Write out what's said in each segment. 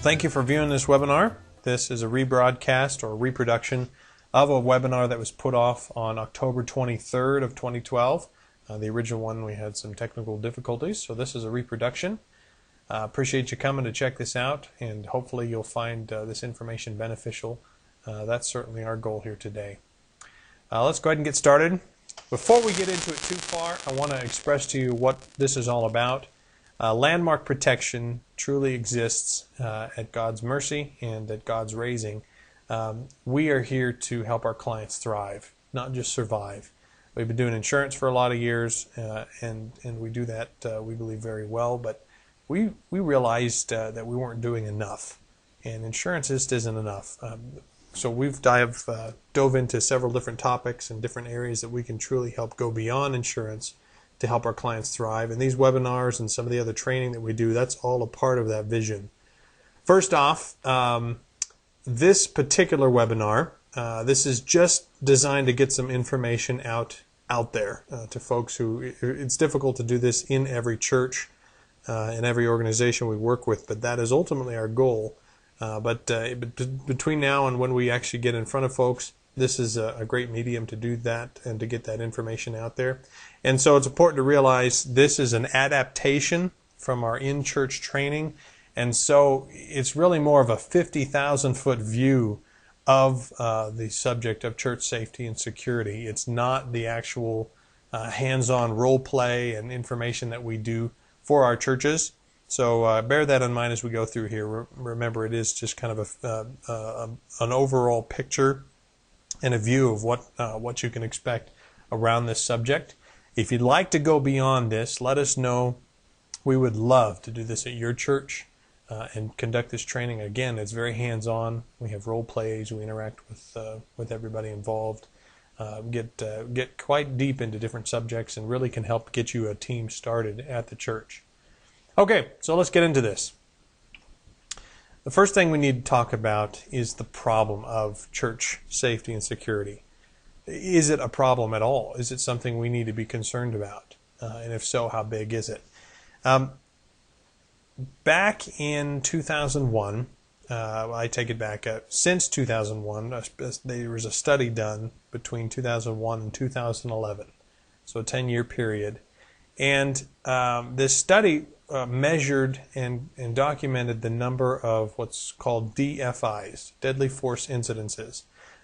Thank you for viewing this webinar. This is a rebroadcast or reproduction of a webinar that was put off on October 23rd of 2012. The original one, we had some technical difficulties, so this is a reproduction. Appreciate you coming to check this out, and hopefully you'll find this information beneficial. That's certainly our goal here today. Let's go ahead and get started. Before we get into it too far, I want to express to you what this is all about. Landmark protection truly exists at God's mercy and at God's raising. We are here to help our clients thrive, not just survive. We've been doing insurance for a lot of years, and we do that, we believe, very well, but we realized that we weren't doing enough, and insurance just isn't enough. So we've dove into several different topics and different areas that we can truly help go beyond insurance to help our clients thrive. And these webinars and some of the other training that we do, that's all a part of that vision. First off, this particular webinar, this is just designed to get some information out there to folks who, it's difficult to do this in every church, in every organization we work with, but that is ultimately our goal. But between now and when we actually get in front of folks, this is a great medium to do that and to get that information out there. And so it's important to realize this is an adaptation from our in-church training. And so it's really more of a 50,000-foot view of the subject of church safety and security. It's not the actual hands-on role play and information that we do for our churches. So bear that in mind as we go through here. Remember, it is just kind of an overall picture and a view of what you can expect around this subject. If you'd like to go beyond this, let us know. We would love to do this at your church and conduct this training. Again, it's very hands-on. We have role plays. We interact with everybody involved. Get quite deep into different subjects and really can help get you a team started at the church. Okay, so let's get into this. The first thing we need to talk about is the problem of church safety and security. Is it a problem at all? Is it something we need to be concerned about? And if so, how big is it? Back in 2001, I take it back, since 2001, there was a study done between 2001 and 2011, so a 10-year period. And this study measured and documented the number of what's called DFIs, deadly force incidences.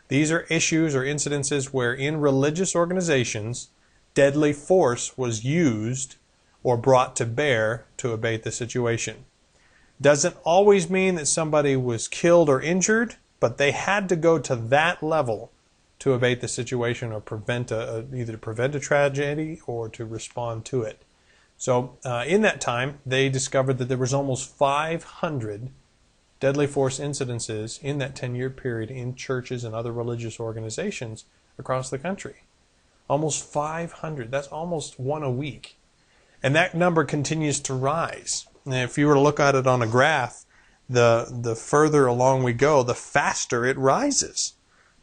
These are issues or incidences where in religious organizations, deadly force was used or brought to bear to abate the situation. Doesn't always mean that somebody was killed or injured, but they had to go to that level to abate the situation or either to prevent a tragedy or to respond to it. So in that time, they discovered that there was almost 500 deadly force incidences in that 10-year period in churches and other religious organizations across the country. Almost 500. That's almost one a week. And that number continues to rise. And if you were to look at it on a graph, the further along we go, the faster it rises.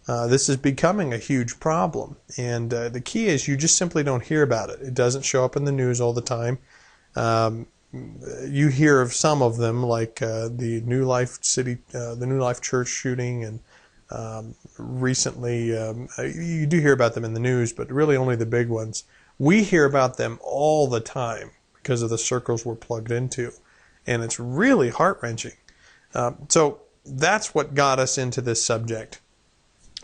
This is becoming a huge problem. And the key is you just simply don't hear about it. It doesn't show up in the news all the time. You hear of some of them, like the New Life Church shooting, and recently you do hear about them in the news, but really only the big ones. We hear about them all the time because of the circles we're plugged into, and it's really heart-wrenching. So that's what got us into this subject.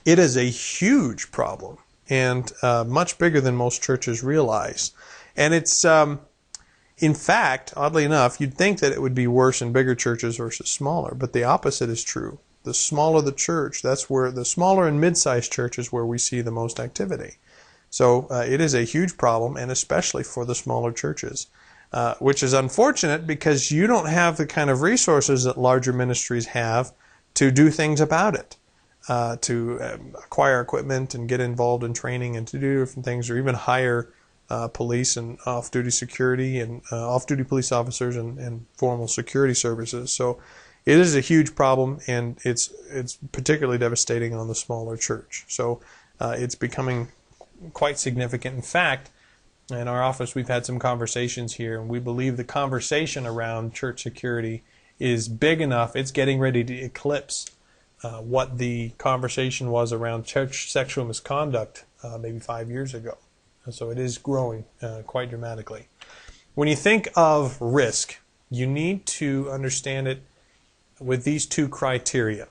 It is a huge problem, and much bigger than most churches realize. And it's, in fact, oddly enough, you'd think that it would be worse in bigger churches versus smaller, but the opposite is true. The smaller the church, that's where the smaller and mid-sized churches where we see the most activity. So it is a huge problem, and especially for the smaller churches, which is unfortunate because you don't have the kind of resources that larger ministries have to do things about it. To acquire equipment and get involved in training and to do different things, or even hire police and off-duty security and off-duty police officers and formal security services. So it is a huge problem, and it's particularly devastating on the smaller church. So it's becoming quite significant. In fact, in our office, we've had some conversations here, and we believe the conversation around church security is big enough, it's getting ready to eclipse what the conversation was around church sexual misconduct maybe 5 years ago. And so it is growing quite dramatically. When you think of risk, you need to understand it with these two criteria.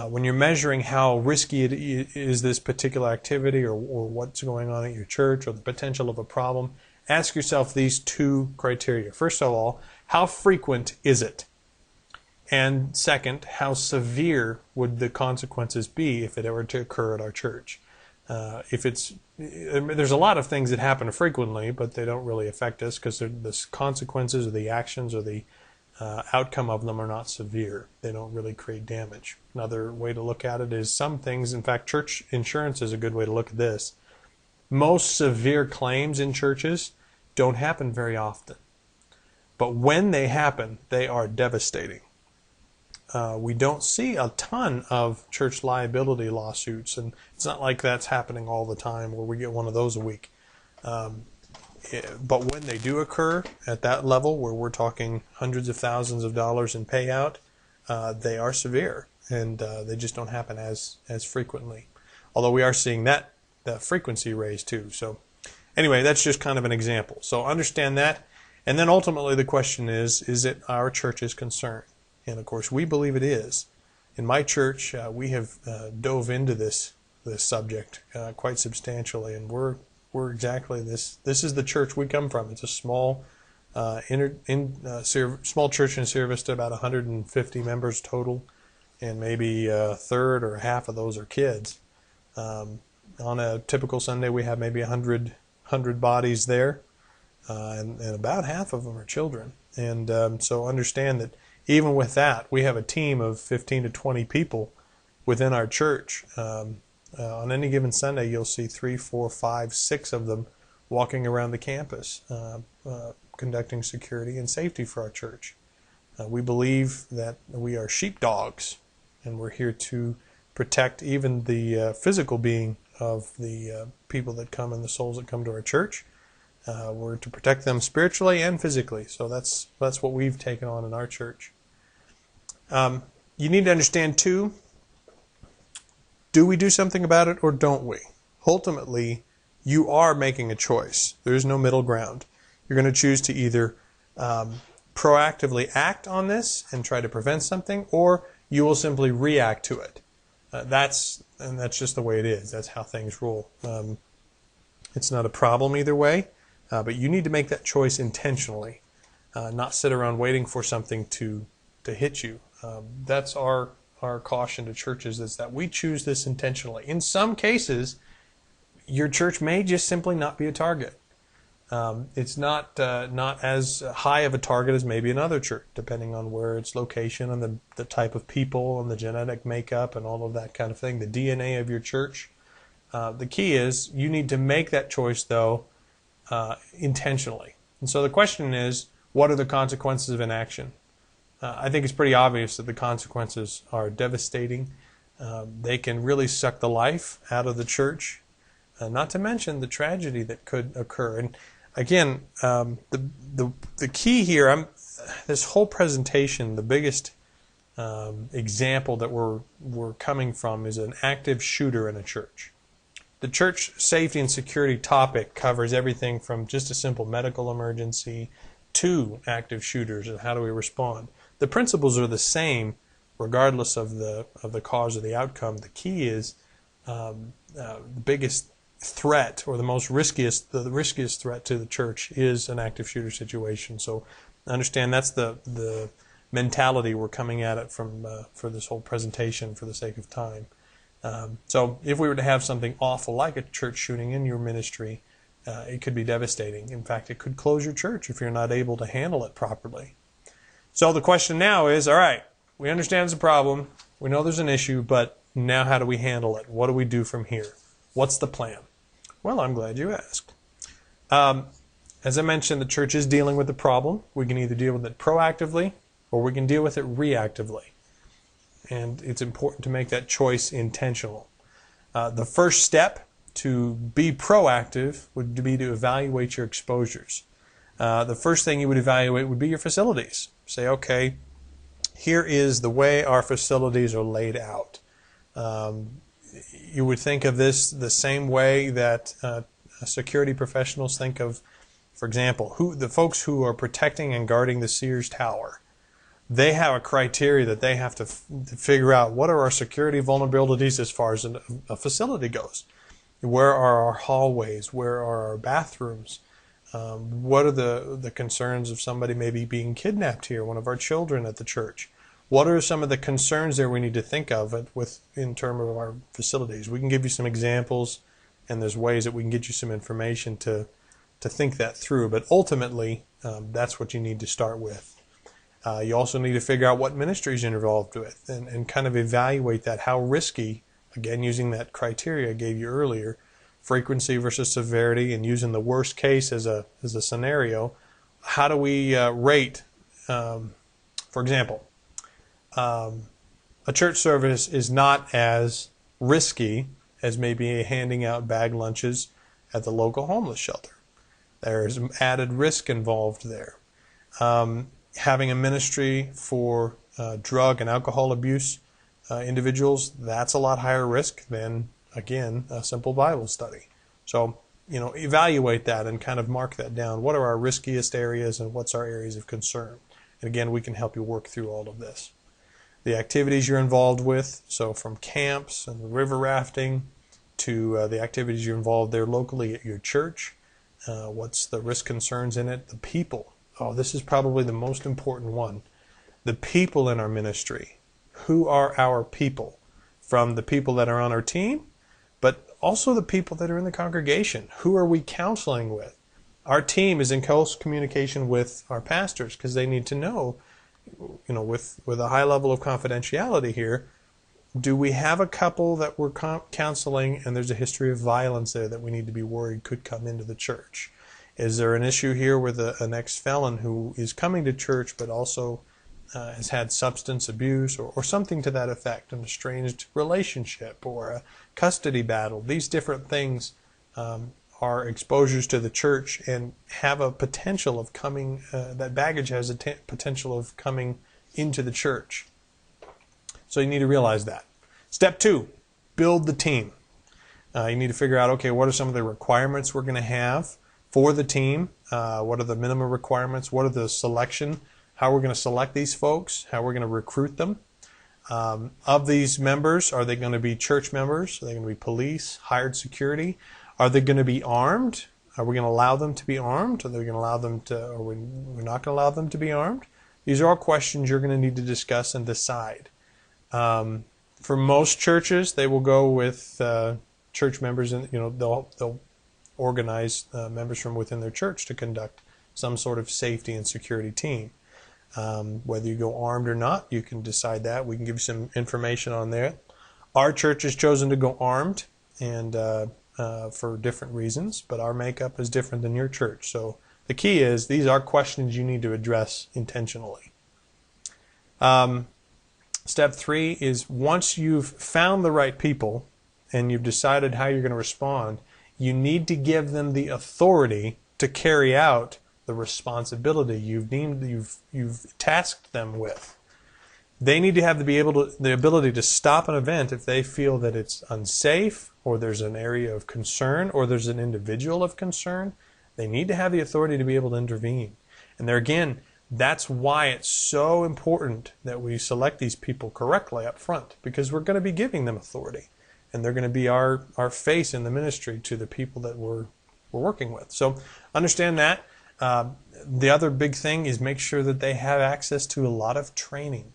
When you're measuring how risky it is this particular activity or what's going on at your church or the potential of a problem, ask yourself these two criteria. First of all, how frequent is it? And second, how severe would the consequences be if it were to occur at our church? There's a lot of things that happen frequently, but they don't really affect us because the consequences or the actions or the outcome of them are not severe. They don't really create damage. Another way to look at it is some things, in fact, church insurance is a good way to look at this. Most severe claims in churches don't happen very often. But when they happen, they are devastating. We don't see a ton of church liability lawsuits, and it's not like that's happening all the time where we get one of those a week. But when they do occur at that level, where we're talking hundreds of thousands of dollars in payout, they are severe, and they just don't happen as frequently. Although we are seeing that frequency raise too. So anyway, that's just kind of an example. So understand that, and then ultimately the question is it our church's concern? And of course, we believe it is. In my church, we have dove into this subject quite substantially, and we're exactly this. This is the church we come from. It's a small, small church in Sierra Vista, about 150 members total, and maybe a third or half of those are kids. On a typical Sunday, we have maybe 100 bodies there, and about half of them are children. And so understand that even with that, we have a team of 15 to 20 people within our church. On any given Sunday, you'll see 3, 4, 5, 6 of them walking around the campus, conducting security and safety for our church. We believe that we are sheepdogs, and we're here to protect even the physical being of the people that come and the souls that come to our church. We're to protect them spiritually and physically. So that's what we've taken on in our church. You need to understand, too, do we do something about it or don't we? Ultimately, you are making a choice. There is no middle ground. You're going to choose to either proactively act on this and try to prevent something, or you will simply react to it. That's just the way it is. That's how things roll. It's not a problem either way, but you need to make that choice intentionally, not sit around waiting for something to hit you. That's our caution to churches, is that we choose this intentionally. In some cases, your church may just simply not be a target. It's not as high of a target as maybe another church, depending on where its location and the type of people and the genetic makeup and all of that kind of thing, the DNA of your church. The key is you need to make that choice, though, intentionally. And so the question is, what are the consequences of inaction? I think it's pretty obvious that the consequences are devastating. They can really suck the life out of the church, not to mention the tragedy that could occur. And again, the key here, this whole presentation, the biggest example that we're coming from is an active shooter in a church. The church safety and security topic covers everything from just a simple medical emergency to active shooters and how do we respond. The principles are the same regardless of the cause or the outcome. The key is the biggest threat, or the riskiest threat to the church is an active shooter situation. So understand that's the mentality we're coming at it from for this whole presentation for the sake of time. So if we were to have something awful like a church shooting in your ministry, it could be devastating. In fact, it could close your church if you're not able to handle it properly. So the question now is, all right, we understand it's a problem, we know there's an issue, but now how do we handle it? What do we do from here? What's the plan? Well, I'm glad you asked. As I mentioned, the church is dealing with the problem. We can either deal with it proactively or we can deal with it reactively. And it's important to make that choice intentional. The first step to be proactive would be to evaluate your exposures. The first thing you would evaluate would be your facilities. Say, okay, here is the way our facilities are laid out. You would think of this the same way that security professionals think of, for example, the folks who are protecting and guarding the Sears Tower. They have a criteria that they have to figure out. What are our security vulnerabilities as far as a facility goes? Where are our hallways? Where are our bathrooms? What are the concerns of somebody maybe being kidnapped here, one of our children at the church? What are some of the concerns there we need to think of in terms of our facilities? We can give you some examples, and there's ways that we can get you some information to think that through. But ultimately, that's what you need to start with. You also need to figure out what ministries you're involved with and kind of evaluate that. How risky, again, using that criteria I gave you earlier, frequency versus severity, and using the worst case as a scenario. How do we rate, for example, a church service is not as risky as maybe handing out bag lunches at the local homeless shelter. There's added risk involved there. Having a ministry for drug and alcohol abuse individuals, that's a lot higher risk than, again, a simple Bible study. So, evaluate that and kind of mark that down. What are our riskiest areas and what's our areas of concern? And again, we can help you work through all of this. The activities you're involved with, so from camps and river rafting to the activities you're involved there locally at your church. What's the risk concerns in it? The people. Oh, this is probably the most important one. The people in our ministry. Who are our people? From the people that are on our team, but also the people that are in the congregation. Who are we counseling with? Our team is in close communication with our pastors because they need to know, with a high level of confidentiality here, do we have a couple that we're counseling and there's a history of violence there that we need to be worried could come into the church? Is there an issue here with an ex-felon who is coming to church but also has had substance abuse or something to that effect, an estranged relationship or a custody battle? These different things are exposures to the church and have a potential of coming, that baggage has a potential of coming into the church. So you need to realize that. Step 2, build the team. You need to figure out, okay, what are some of the requirements we're going to have for the team? What are the minimum requirements? What are the selection? How we're going to select these folks? How we're going to recruit them? Of these members, are they going to be church members? Are they going to be police, hired security? Are they going to be armed? Are we going to allow them to be armed? Are they going to allow them to, or we're not going to allow them to be armed? These are all questions you're going to need to discuss and decide. For most churches, they will go with church members, and they'll organize members from within their church to conduct some sort of safety and security team. Whether you go armed or not, you can decide that. We can give you some information on that. Our church has chosen to go armed, and for different reasons, but our makeup is different than your church. So the key is these are questions you need to address intentionally. Step 3 is once you've found the right people and you've decided how you're going to respond, you need to give them the authority to carry out the responsibility you've tasked them with. They need to have the ability to stop an event if they feel that it's unsafe, or there's an area of concern, or there's an individual of concern. They need to have the authority to be able to intervene. And there again, that's why it's so important that we select these people correctly up front, because we're going to be giving them authority, and they're going to be our face in the ministry to the people that we're working with. So understand that. The other big thing is make sure that they have access to a lot of training,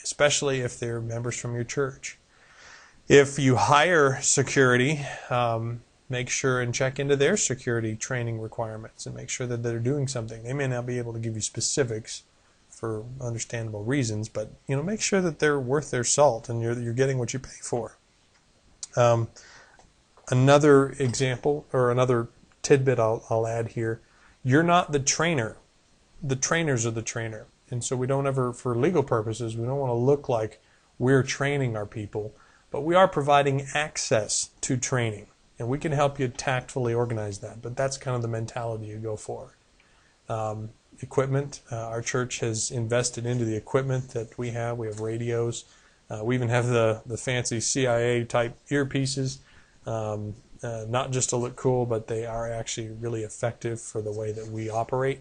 especially if they're members from your church. If you hire security, make sure and check into their security training requirements and make sure that they're doing something. They may not be able to give you specifics for understandable reasons, but make sure that they're worth their salt and you're getting what you pay for. Another example, or another tidbit I'll add here: you're not the trainer. The trainers are the trainer, and so we don't ever, for legal purposes, we don't want to look like we're training our people, but we are providing access to training. And we can help you tactfully organize that, but that's kind of the mentality you go for. equipment. Our church has invested into the equipment that we have. We have radios. We even have the fancy CIA type earpieces, not just to look cool, but they are actually really effective for the way that we operate.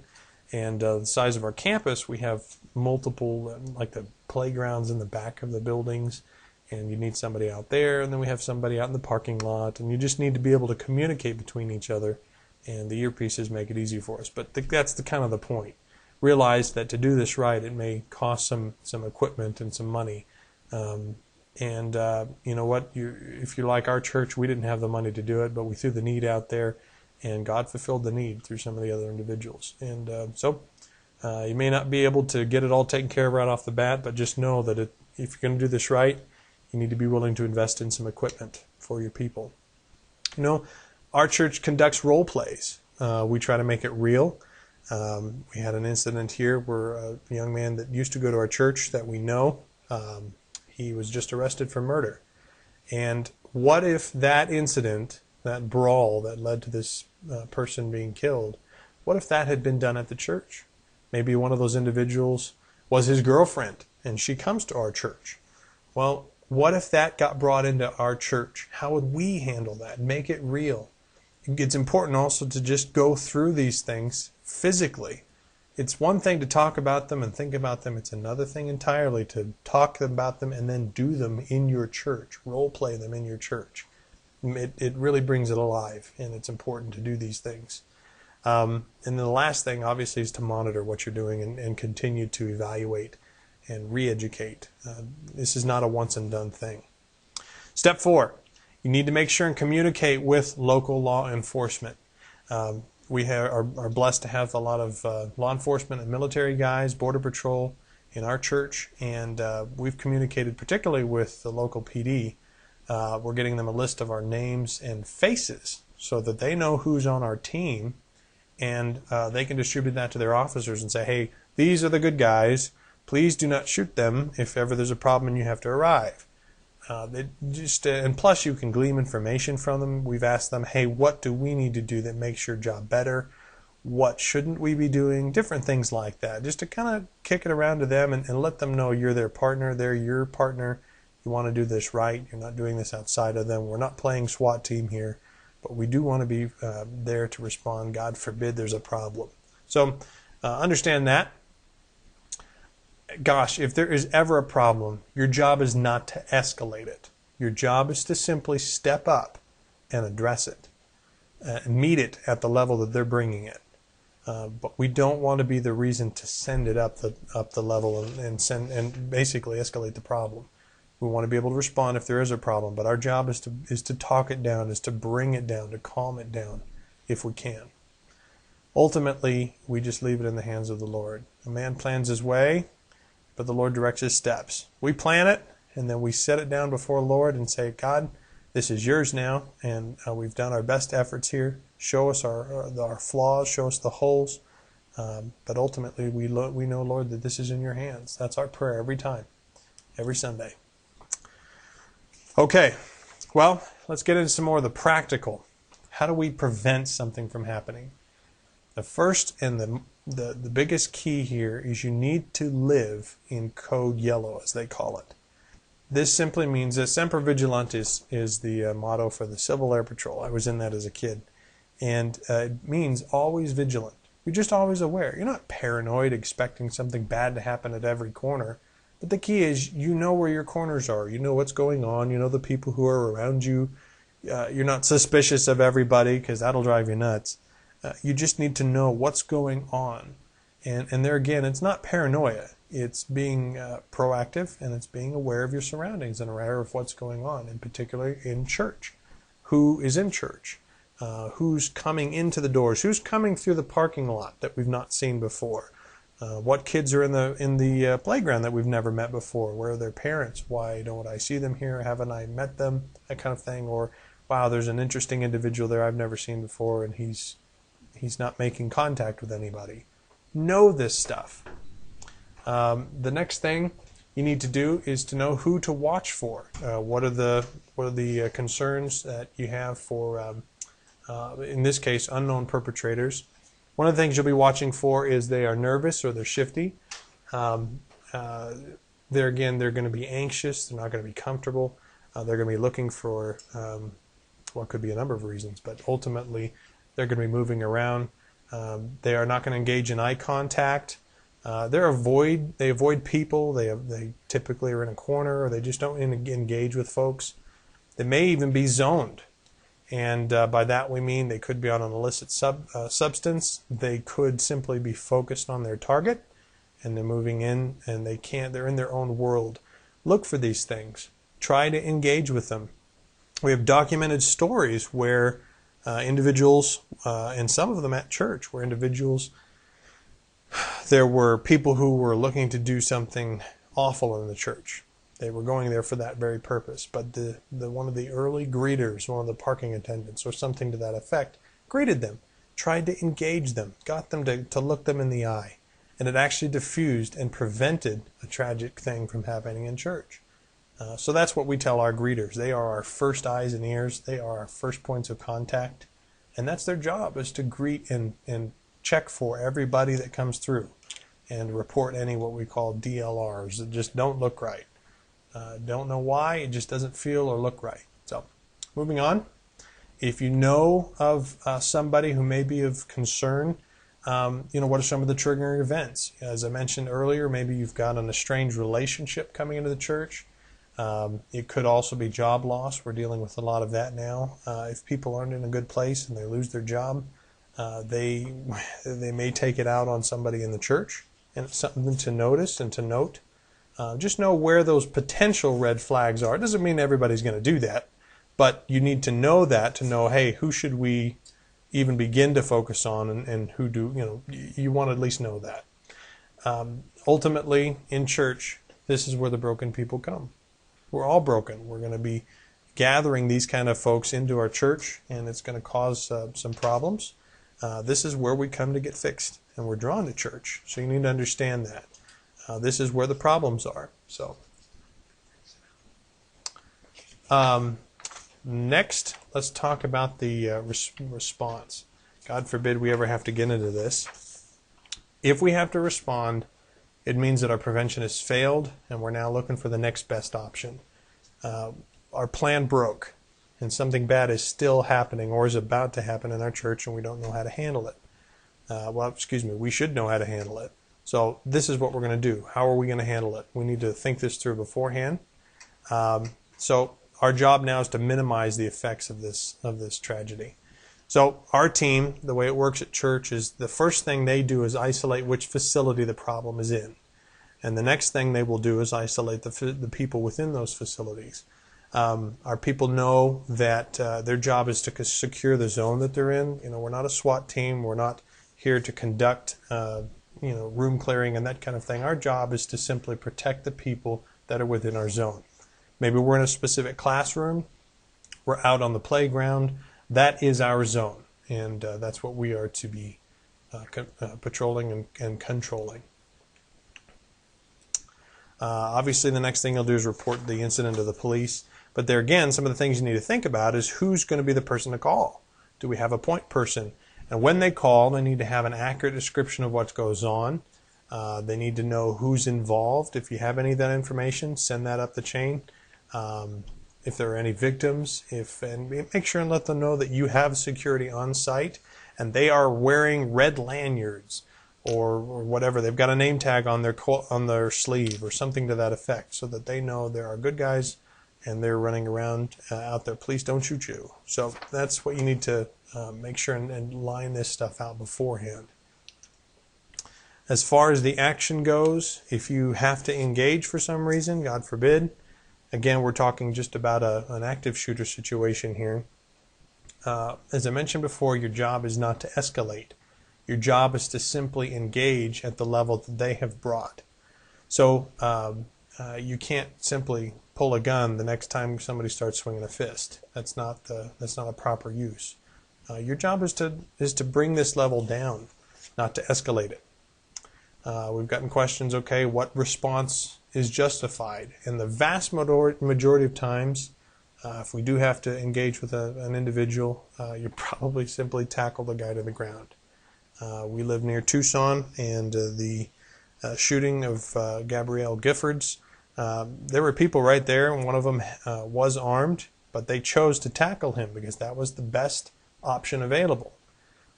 And the size of our campus, we have multiple, like the playgrounds in the back of the buildings, and you need somebody out there, and then we have somebody out in the parking lot, and you just need to be able to communicate between each other, and the earpieces make it easy for us. But that's the kind of the point. Realize that to do this right, it may cost some equipment and some money. You know what? If you're like our church, we didn't have the money to do it, but we threw the need out there, and God fulfilled the need through some of the other individuals. And so you may not be able to get it all taken care of right off the bat, but just know that if you're going to do this right, you need to be willing to invest in some equipment for your people. You know, our church conducts role plays. We try to make it real. We had an incident here where a young man that used to go to our church that we know, he was just arrested for murder. And what if that incident, that brawl that led to this person being killed, what if that had been done at the church? Maybe one of those individuals was his girlfriend, and she comes to our church. Well, what if that got brought into our church? How would we handle that? Make it real. It's important also to just go through these things physically. It's one thing to talk about them and think about them. It's another thing entirely to talk about them and then do them in your church, role play them in your church. It really brings it alive, and it's important to do these things. And then the last thing, obviously, is to monitor what you're doing and continue to evaluate and re-educate. This is not a once-and-done thing. Step 4, you need to make sure and communicate with local law enforcement. We are blessed to have a lot of law enforcement and military guys, Border Patrol in our church, and we've communicated particularly with the local PD. We're getting them a list of our names and faces so that they know who's on our team, and they can distribute that to their officers and say, hey, these are the good guys. Please do not shoot them if ever there's a problem and you have to arrive. And plus you can glean information from them. We've asked them, hey, what do we need to do that makes your job better? What shouldn't we be doing? Different things like that. Just to kind of kick it around to them and let them know you're their partner, they're your partner. You want to do this right. You're not doing this outside of them. We're not playing SWAT team here, but we do want to be there to respond. God forbid there's a problem. So understand that. Gosh, if there is ever a problem, your job is not to escalate it. Your job is to simply step up and address it, and meet it at the level that they're bringing it. But we don't want to be the reason to send it up the level and basically escalate the problem. We want to be able to respond if there is a problem, but our job is to talk it down, is to bring it down, to calm it down if we can. Ultimately, we just leave it in the hands of the Lord. A man plans his way, but the Lord directs his steps. We plan it, and then we set it down before the Lord and say, God, this is yours now, and we've done our best efforts here. Show us our flaws, show us the holes, but ultimately we know, Lord, that this is in your hands. That's our prayer every time, every Sunday. Okay, well, let's get into some more of the practical. How do we prevent something from happening? The first and the biggest key here is you need to live in code yellow, as they call it. This simply means that Semper Vigilantes is the motto for the Civil Air Patrol. I was in that as a kid. And it means always vigilant. You're just always aware. You're not paranoid, expecting something bad to happen at every corner. But the key is you know where your corners are. You know what's going on. You know the people who are around you. You're not suspicious of everybody because that'll drive you nuts. You just need to know what's going on. And there again, it's not paranoia. It's being proactive, and it's being aware of your surroundings and aware of what's going on, in particular in church. Who is in church? Who's coming into the doors? Who's coming through the parking lot that we've not seen before? What kids are in the playground that we've never met before? Where are their parents? Why don't I see them here? Haven't I met them? That kind of thing. Or, wow, there's an interesting individual there I've never seen before, and he's not making contact with anybody. Know this stuff. The next thing you need to do is to know who to watch for. What are the concerns that you have for, in this case, unknown perpetrators? One of the things you'll be watching for is they are nervous or they're shifty. They're going to be anxious. They're not going to be comfortable. They're going to be looking for what could be a number of reasons, but ultimately they're going to be moving around. They are not going to engage in eye contact. They avoid people. They typically are in a corner, or they just don't engage with folks. They may even be zoned, and by that we mean they could be on an illicit substance. They could simply be focused on their target, and they're moving in, and they're in their own world. Look for these things. Try to engage with them. We have documented stories where individuals, and some of them at church, where individuals, there were people who were looking to do something awful in the church. They were going there for that very purpose. But one of the early greeters, one of the parking attendants, or something to that effect, greeted them, tried to engage them, got them to look them in the eye. And it actually diffused and prevented a tragic thing from happening in church. So that's what we tell our greeters. They are our first eyes and ears. They are our first points of contact. And that's their job, is to greet and check for everybody that comes through and report any what we call DLRs that just don't look right. Don't know why, it just doesn't feel or look right. So, moving on. If you know of somebody who may be of concern, what are some of the triggering events? As I mentioned earlier, maybe you've got an estranged relationship coming into the church. It could also be job loss. We're dealing with a lot of that now. If people aren't in a good place and they lose their job, they may take it out on somebody in the church, and it's something to notice and to note. Just know where those potential red flags are. It doesn't mean everybody's going to do that, but you need to know that to know, hey, who should we even begin to focus on, and who you want to at least know that. Ultimately, in church, this is where the broken people come. We're all broken. We're going to be gathering these kind of folks into our church, and it's going to cause some problems. This is where we come to get fixed, and we're drawn to church. So you need to understand that. This is where the problems are. So, next, let's talk about the response. God forbid we ever have to get into this. If we have to respond, it means that our prevention has failed, and we're now looking for the next best option. Our plan broke, and something bad is still happening or is about to happen in our church, and we don't know how to handle it. We should know how to handle it. So this is what we're going to do. How are we going to handle it? We need to think this through beforehand. So our job now is to minimize the effects of this tragedy. So our team, the way it works at church, is the first thing they do is isolate which facility the problem is in. And the next thing they will do is isolate the people within those facilities. Our people know that their job is to secure the zone that they're in. We're not a SWAT team. We're not here to conduct room clearing and that kind of thing. Our job is to simply protect the people that are within our zone. Maybe we're in a specific classroom. We're out on the playground. That is our zone, and that's what we are to be patrolling and controlling. Obviously, the next thing you'll do is report the incident to the police. But there again, some of the things you need to think about is who's going to be the person to call. Do we have a point person? And when they call, they need to have an accurate description of what goes on. They need to know who's involved. If you have any of that information, send that up the chain. If there are any victims, and make sure and let them know that you have security on site and they are wearing red lanyards or whatever. They've got a name tag on their sleeve or something to that effect, so that they know there are good guys and they're running around out there. Please don't shoot you. So that's what you need to make sure and line this stuff out beforehand. As far as the action goes, if you have to engage for some reason, God forbid, again, we're talking just about an active shooter situation here. As I mentioned before, your job is not to escalate. Your job is to simply engage at the level that they have brought. So you can't simply pull a gun the next time somebody starts swinging a fist. That's not a proper use. Your job is to bring this level down, not to escalate it. We've gotten questions, okay, what response is justified? And the vast majority of times, if we do have to engage with an individual, you probably simply tackle the guy to the ground. We live near Tucson, and the shooting of Gabrielle Giffords, there were people right there, and one of them was armed, but they chose to tackle him because that was the best option available.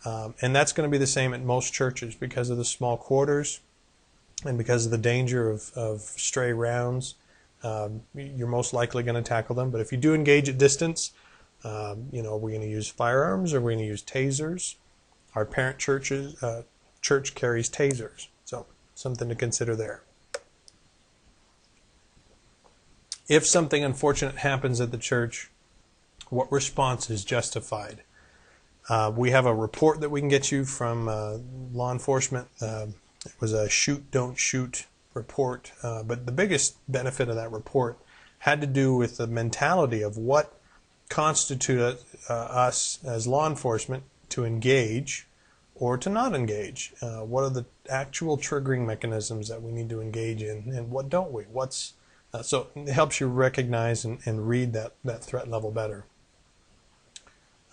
And that's going to be the same at most churches because of the small quarters and because of the danger of stray rounds. You're most likely going to tackle them. But if you do engage at distance, are we going to use firearms or are we going to use tasers? Our parent church carries tasers, so something to consider there. If something unfortunate happens at the church, what response is justified? We have a report that we can get you from law enforcement. It was a shoot, don't shoot report. But the biggest benefit of that report had to do with the mentality of what constitutes us as law enforcement to engage or to not engage. What are the actual triggering mechanisms that we need to engage in, and what don't we? So it helps you recognize and read that threat level better.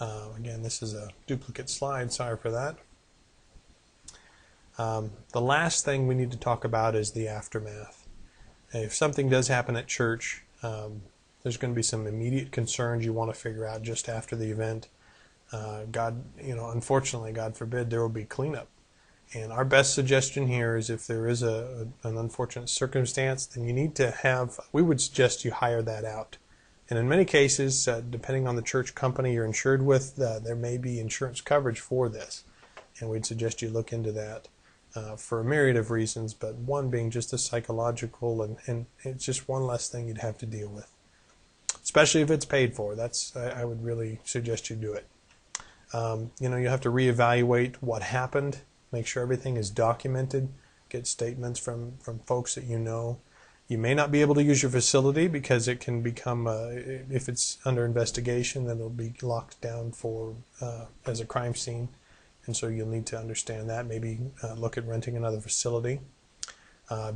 Again, this is a duplicate slide. Sorry for that. The last thing we need to talk about is the aftermath. If something does happen at church, there's going to be some immediate concerns you want to figure out just after the event. Unfortunately, God forbid, there will be cleanup. And our best suggestion here is if there is an unfortunate circumstance, then you need to we would suggest you hire that out. And in many cases, depending on the church company you're insured with, there may be insurance coverage for this. And we'd suggest you look into that for a myriad of reasons, but one being just a psychological, and it's just one less thing you'd have to deal with. Especially if it's paid for. I would really suggest you do it. You have to reevaluate what happened. Make sure everything is documented. Get statements from folks that you know. You may not be able to use your facility because it can become, if it's under investigation, then it'll be locked down as a crime scene. And so you'll need to understand that. Maybe look at renting another facility.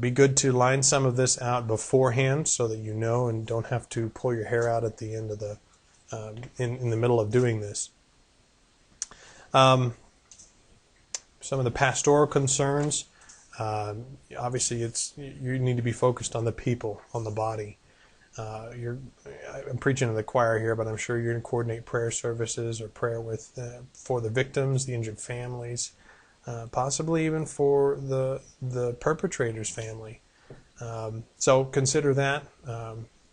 Be good to line some of this out beforehand so that you know and don't have to pull your hair out at the end of in the middle of doing this. Some of the pastoral concerns, obviously you need to be focused on the people, on the body. I'm preaching to the choir here, but I'm sure you're going to coordinate prayer services or prayer for the victims, the injured families, possibly even for the perpetrator's family. So consider that.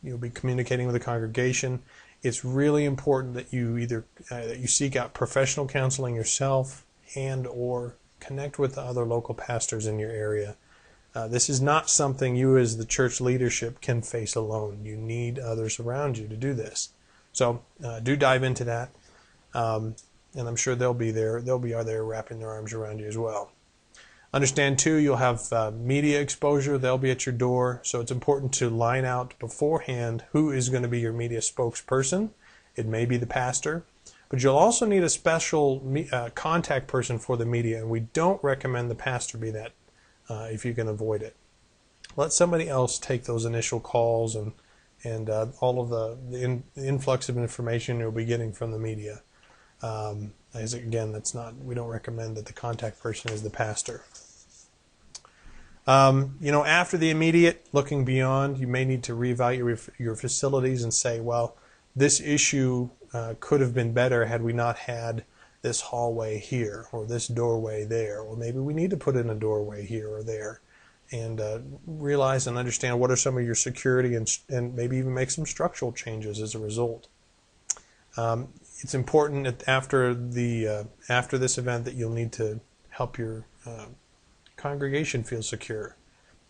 You'll be communicating with the congregation. It's really important that you that you seek out professional counseling yourself and/or connect with the other local pastors in your area. This is not something you as the church leadership can face alone. You need others around you to do this. So do dive into that. And I'm sure they'll be there wrapping their arms around you as well. Understand, too, you'll have media exposure. They'll be at your door. So it's important to line out beforehand who is going to be your media spokesperson. It may be the pastor. But you'll also need a special contact person for the media. And we don't recommend the pastor be that if you can avoid it. Let somebody else take those initial calls and all of the influx of information you'll be getting from the media. Again, we don't recommend that the contact person is the pastor. After the immediate, looking beyond, you may need to reevaluate your facilities and say, well, this issue could have been better had we not had this hallway here or this doorway there, or maybe we need to put in a doorway here or there, and realize and understand what are some of your security and maybe even make some structural changes as a result. It's important that after this event that you'll need to help your congregation feel secure.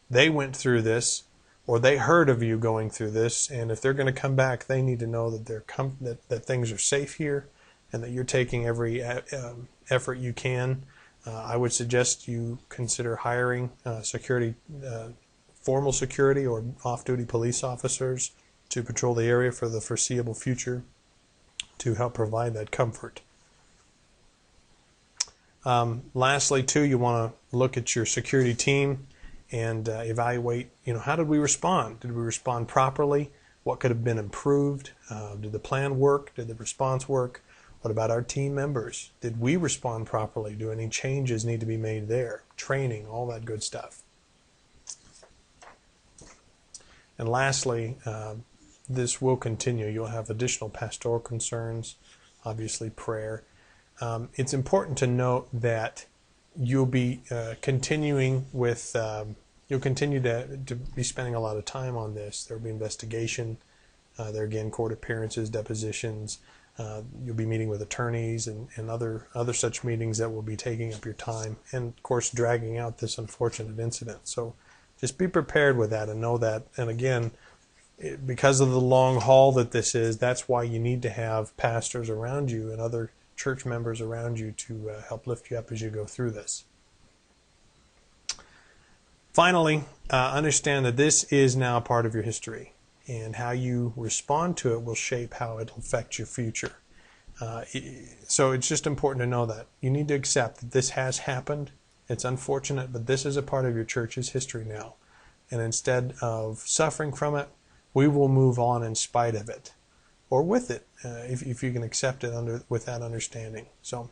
They went through this, or they heard of you going through this, and if they're going to come back, they need to know that that things are safe here, and that you're taking every effort you can. I would suggest you consider hiring formal security or off-duty police officers to patrol the area for the foreseeable future to help provide that comfort. Lastly, too, you want to look at your security team and evaluate, how did we respond? Did we respond properly? What could have been improved? Did the plan work? Did the response work? What about our team members? Did we respond properly? Do any changes need to be made there? Training, all that good stuff. And lastly, this will continue. You'll have additional pastoral concerns, obviously prayer. It's important to note that you'll be continuing with, you'll continue to be spending a lot of time on this. There will be investigation. There again, court appearances, depositions. You'll be meeting with attorneys and other such meetings that will be taking up your time and, of course, dragging out this unfortunate incident. So just be prepared with that and know that. And again, because of the long haul that this is, that's why you need to have pastors around you and other church members around you to help lift you up as you go through this. Finally, understand that this is now part of your history, and how you respond to it will shape how it'll affect your future. So it's just important to know that. You need to accept that this has happened. It's unfortunate, but this is a part of your church's history now. And instead of suffering from it, we will move on in spite of it, or with it, if you can accept it with that understanding. So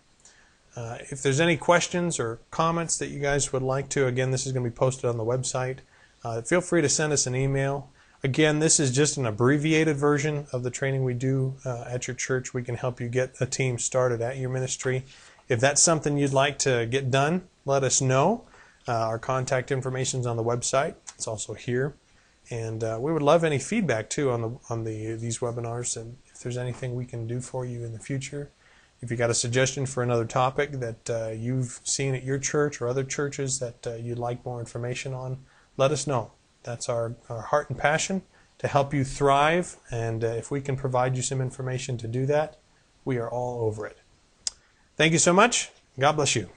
if there's any questions or comments that you guys would like to, again, this is going to be posted on the website. Feel free to send us an email. Again, this is just an abbreviated version of the training we do at your church. We can help you get a team started at your ministry. If that's something you'd like to get done, let us know. Our contact information is on the website. It's also here. And we would love any feedback, too, on these webinars. And if there's anything we can do for you in the future, if you got a suggestion for another topic that you've seen at your church or other churches that you'd like more information on, let us know. That's our heart and passion, to help you thrive. And if we can provide you some information to do that, we are all over it. Thank you so much. God bless you.